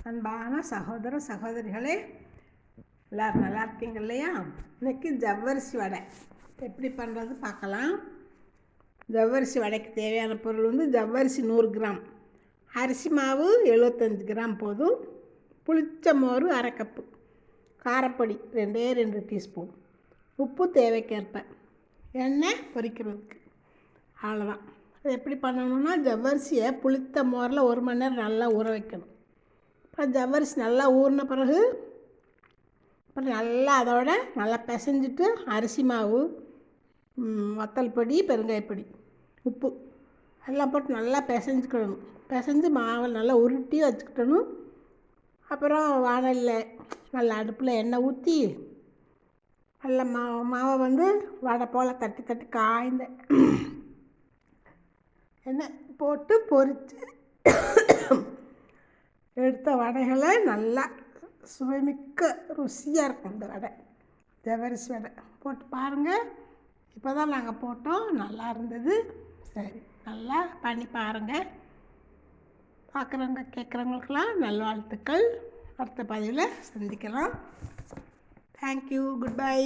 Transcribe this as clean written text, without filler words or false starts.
அன்பான சகோதர சகோதரிகளே, எல்லோரும் நல்லா இருக்கீங்க இல்லையா? இன்றைக்கி ஜவ்வரிசி வடை எப்படி பண்ணுறது பார்க்கலாம். ஜவ்வரிசி வடைக்கு தேவையான பொருள் வந்து ஜவ்வரிசி 100 கிராம், அரிசி மாவு 75 கிராம் போதும், புளிச்ச மோர் 1/2 கப்பு, காரப்பொடி 2 டீஸ்பூன், உப்பு தேவைக்கேற்ப, எண்ணெய் பொரிக்கிறதுக்கு, அவ்வளோதான். அது எப்படி பண்ணணுன்னா, ஜவ்வரிசியை புளித்த மோரில் 1 மணி நேரம் நல்லா ஊற வைக்கணும். அப்புறம் ஜவ்வரிசி நல்லா ஊறின பிறகு அப்புறம் நல்லா அதோட நல்லா பிசைஞ்சிட்டு அரிசி மாவு, வத்தல் பொடி, பெருங்காயப்பொடி, உப்பு எல்லாம் போட்டு நல்லா பிசைஞ்சிக்கிடணும். பிசைஞ்சு மாவை நல்லா உருட்டி வச்சுக்கிட்டணும். அப்புறம் வானலில் நல்லா அடுப்பில் எண்ணெய் ஊற்றி நல்லா மாவை வந்து வடை போல் தட்டி தட்டி காய்ந்த எண்ணெய் போட்டு பொரித்து எடுத்த வடைகளை நல்லா சுவைமிக்க ருசியாக இருக்கும். இந்த வடை ஜவ்வரிசி வடை போட்டு பாருங்கள். இப்போ தான் நாங்கள் போட்டோம், நல்லா இருந்தது. சரி, நல்லா பண்ணி பாருங்கள். பார்க்குறவங்க கேட்குறவங்களுக்கெல்லாம் நல்வாழ்த்துக்கள். அடுத்த பதிவில் சந்திக்கலாம். Thank you, good bye.